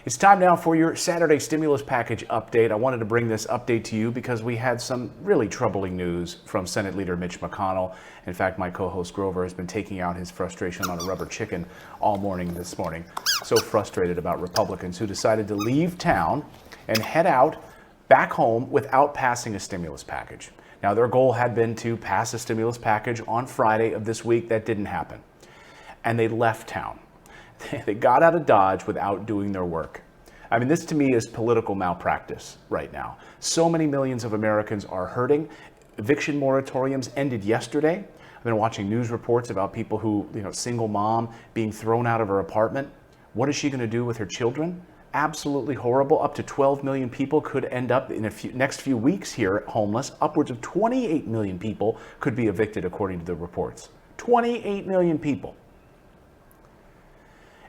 It's time now for your Saturday stimulus package update. I wanted to bring this update to you because we had some really troubling news from Senate Leader Mitch McConnell. In fact, my co-host Grover has been taking out his frustration on a rubber chicken all morning this morning. So frustrated about Republicans who decided to leave town and head out back home without passing a stimulus package. Now, their goal had been to pass a stimulus package on Friday of this week. That didn't happen. And they left town. They got out of Dodge without doing their work. I mean, this to me is political malpractice right now. So many millions of Americans are hurting. Eviction moratoriums ended yesterday. I've been watching news reports about people who, single mom being thrown out of her apartment. What is she going to do with her children? Absolutely horrible. Up to 12 million people could end up in next few weeks here homeless. Upwards of 28 million people could be evicted, according to the reports. 28 million people.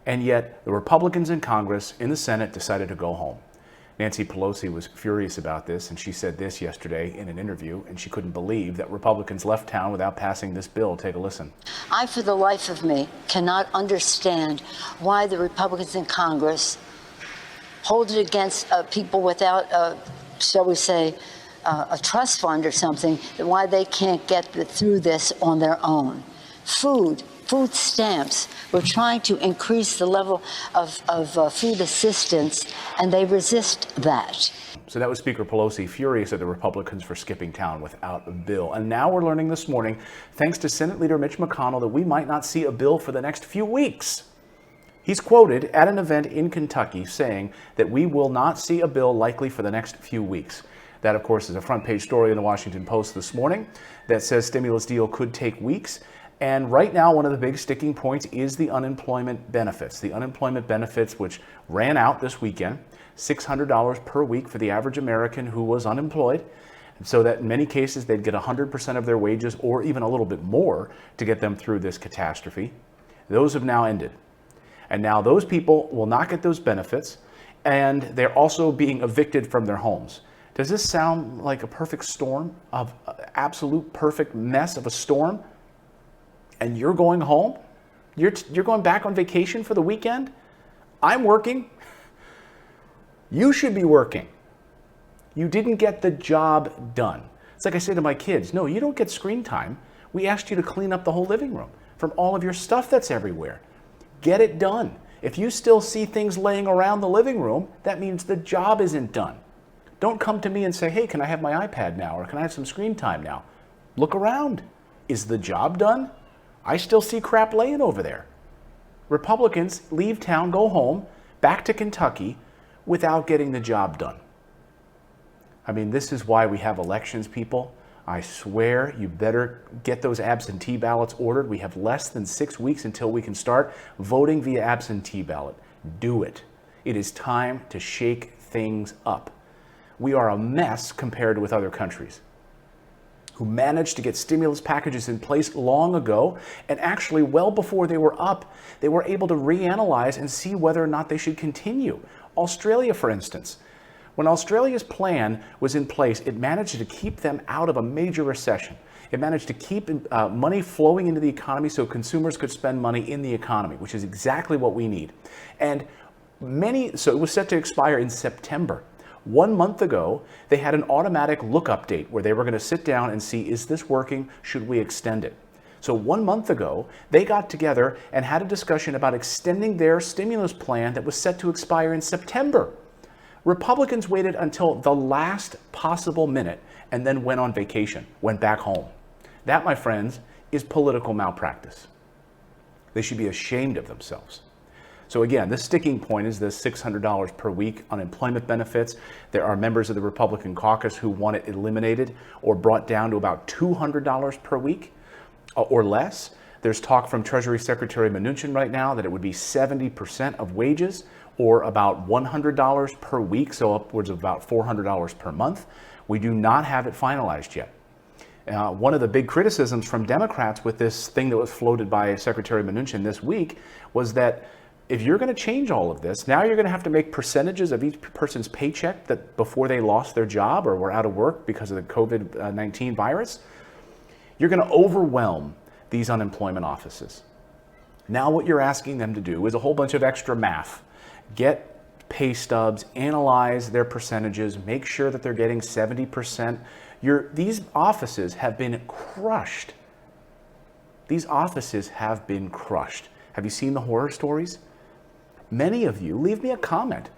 And yet the Republicans in Congress, in the Senate, decided to go home. Nancy Pelosi was furious about this, and she said this yesterday in an interview, and she couldn't believe that Republicans left town without passing this bill. Take a listen. I, for the life of me, cannot understand why the Republicans in Congress hold it against people without, shall we say, a trust fund or something, why they can't get through this on their own. Food stamps. We're trying to increase the level of food assistance, and they resist that. So that was Speaker Pelosi furious at the Republicans for skipping town without a bill. And now we're learning this morning, thanks to Senate Leader Mitch McConnell, that we might not see a bill for the next few weeks. He's quoted at an event in Kentucky saying that we will not see a bill likely for the next few weeks. That, of course, is a front page story in the Washington Post this morning that says stimulus deal could take weeks. And right now, one of the big sticking points is the unemployment benefits. The unemployment benefits, which ran out this weekend, $600 per week for the average American who was unemployed. And so that in many cases, they'd get 100% of their wages or even a little bit more to get them through this catastrophe. Those have now ended. And now those people will not get those benefits, and they're also being evicted from their homes. Does this sound like a perfect storm, of absolute perfect mess of a storm? And you're going home? You're going back on vacation for the weekend? I'm working. You should be working. You didn't get the job done. It's like I say to my kids, no, you don't get screen time. We asked you to clean up the whole living room from all of your stuff that's everywhere. Get it done. If you still see things laying around the living room, that means the job isn't done. Don't come to me and say, hey, can I have my iPad now? Or can I have some screen time now? Look around. Is the job done? I still see crap laying over there. Republicans leave town, go home, back to Kentucky without getting the job done. I mean, this is why we have elections, people. I swear you better get those absentee ballots ordered. We have less than 6 weeks until we can start voting via absentee ballot. Do it. It is time to shake things up. We are a mess compared with other countries who managed to get stimulus packages in place long ago, and actually well before they were up, they were able to reanalyze and see whether or not they should continue. Australia, for instance. When Australia's plan was in place, it managed to keep them out of a major recession. It managed to keep money flowing into the economy so consumers could spend money in the economy, which is exactly what we need. And so it was set to expire in September. 1 month ago, they had an automatic lookup date where they were going to sit down and see, is this working? Should we extend it? So 1 month ago, they got together and had a discussion about extending their stimulus plan that was set to expire in September. Republicans waited until the last possible minute and then went on vacation, went back home. That, my friends, is political malpractice. They should be ashamed of themselves. So again, the sticking point is this $600 per week unemployment benefits. There are members of the Republican caucus who want it eliminated or brought down to about $200 per week or less. There's talk from Treasury Secretary Mnuchin right now that it would be 70% of wages, or about $100 per week, so upwards of about $400 per month. We do not have it finalized yet. One of the big criticisms from Democrats with this thing that was floated by Secretary Mnuchin this week was that if you're going to change all of this, now you're going to have to make percentages of each person's paycheck that before they lost their job or were out of work because of the COVID-19 virus. You're going to overwhelm these unemployment offices. Now what you're asking them to do is a whole bunch of extra math. Get pay stubs, analyze their percentages, make sure that they're getting 70%. These offices have been crushed. These offices have been crushed. Have you seen the horror stories? Many of you, leave me a comment.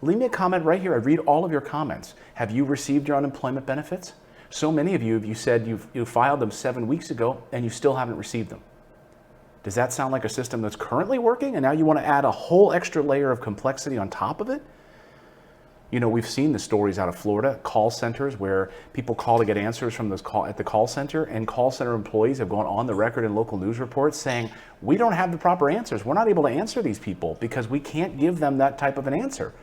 Leave me a comment right here. I read all of your comments. Have you received your unemployment benefits? So many of you, you said you filed them 7 weeks ago and you still haven't received them. Does that sound like a system that's currently working and now you want to add a whole extra layer of complexity on top of it? You know, we've seen the stories out of Florida, call centers where people call to get answers from at the call center, and call center employees have gone on the record in local news reports saying, we don't have the proper answers. We're not able to answer these people because we can't give them that type of an answer.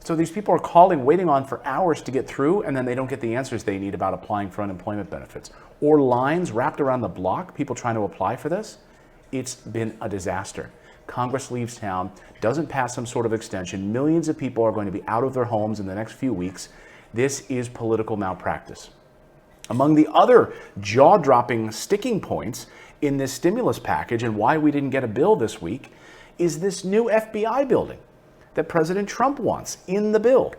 So these people are calling, waiting on for hours to get through, and then they don't get the answers they need about applying for unemployment benefits. Or lines wrapped around the block, people trying to apply for this. It's been a disaster. Congress leaves town, doesn't pass some sort of extension. Millions of people are going to be out of their homes in the next few weeks. This is political malpractice. Among the other jaw-dropping sticking points in this stimulus package and why we didn't get a bill this week is this new FBI building that President Trump wants in the bill.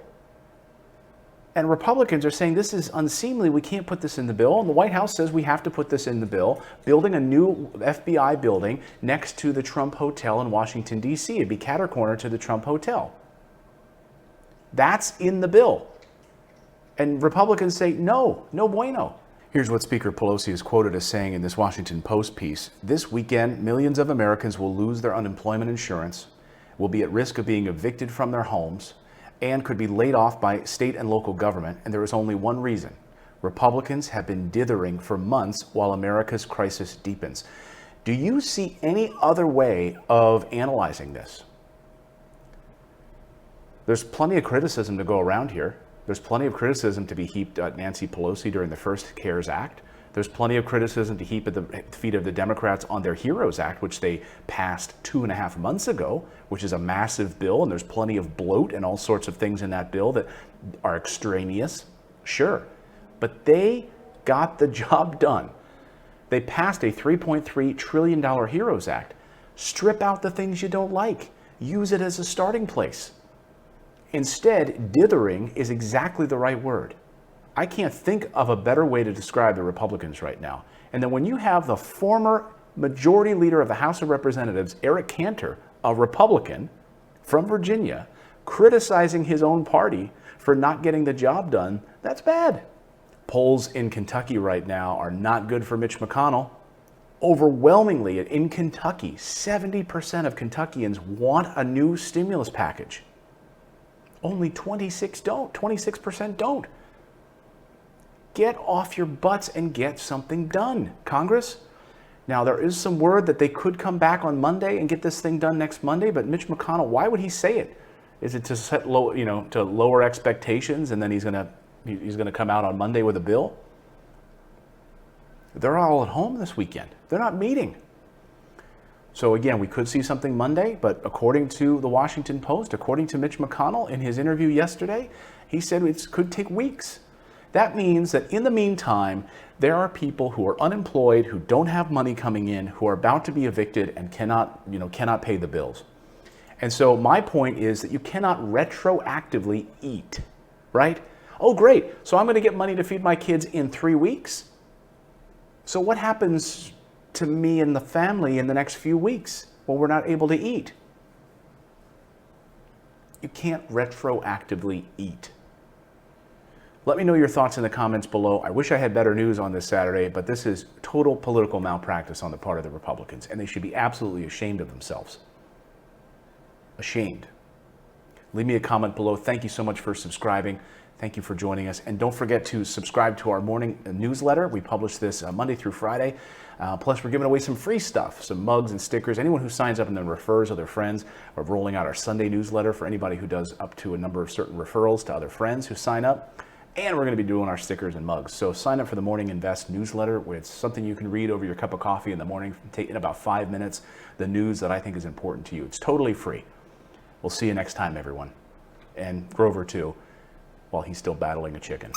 And Republicans are saying this is unseemly, we can't put this in the bill. And the White House says we have to put this in the bill, building a new FBI building next to the Trump Hotel in Washington, D.C. It'd be catty-corner to the Trump Hotel. That's in the bill. And Republicans say, no, no bueno. Here's what Speaker Pelosi is quoted as saying in this Washington Post piece. This weekend, millions of Americans will lose their unemployment insurance, will be at risk of being evicted from their homes, and could be laid off by state and local government, and there is only one reason. Republicans have been dithering for months while America's crisis deepens. Do you see any other way of analyzing this? There's plenty of criticism to go around here. There's plenty of criticism to be heaped at Nancy Pelosi during the first CARES Act. There's plenty of criticism to heap at the feet of the Democrats on their HEROES Act, which they passed 2.5 months ago, which is a massive bill, and there's plenty of bloat and all sorts of things in that bill that are extraneous. Sure, but they got the job done. They passed a $3.3 trillion HEROES Act. Strip out the things you don't like. Use it as a starting place. Instead, dithering is exactly the right word. I can't think of a better way to describe the Republicans right now. And then when you have the former majority leader of the House of Representatives, Eric Cantor, a Republican from Virginia, criticizing his own party for not getting the job done, that's bad. Polls in Kentucky right now are not good for Mitch McConnell. Overwhelmingly in Kentucky, 70% of Kentuckians want a new stimulus package. Only 26% don't. Get off your butts and get something done, Congress. Now, there is some word that they could come back on Monday and get this thing done next Monday, but Mitch McConnell, why would he say it? Is it to set low, to lower expectations, and then he's gonna come out on Monday with a bill? They're all at home this weekend. They're not meeting. So again, we could see something Monday, but according to the Washington Post, according to Mitch McConnell in his interview yesterday, he said it could take weeks. That means that in the meantime, there are people who are unemployed, who don't have money coming in, who are about to be evicted and cannot pay the bills. And so my point is that you cannot retroactively eat, right? Oh, great. So I'm going to get money to feed my kids in 3 weeks. So what happens to me and the family in the next few weeks when we're not able to eat? You can't retroactively eat. Let me know your thoughts in the comments below. I wish I had better news on this Saturday, but this is total political malpractice on the part of the Republicans, and they should be absolutely ashamed of themselves. Ashamed. Leave me a comment below. Thank you so much for subscribing. Thank you for joining us. And don't forget to subscribe to our morning newsletter. We publish this Monday through Friday. Plus, we're giving away some free stuff, some mugs and stickers. Anyone who signs up and then refers other friends. We're rolling out our Sunday newsletter for anybody who does up to a number of certain referrals to other friends who sign up. And we're going to be doing our stickers and mugs. So sign up for the Morning Invest newsletter, where it's something you can read over your cup of coffee in the morning, take in about 5 minutes, the news that I think is important to you. It's totally free. We'll see you next time, everyone. And Grover, too, while he's still battling a chicken.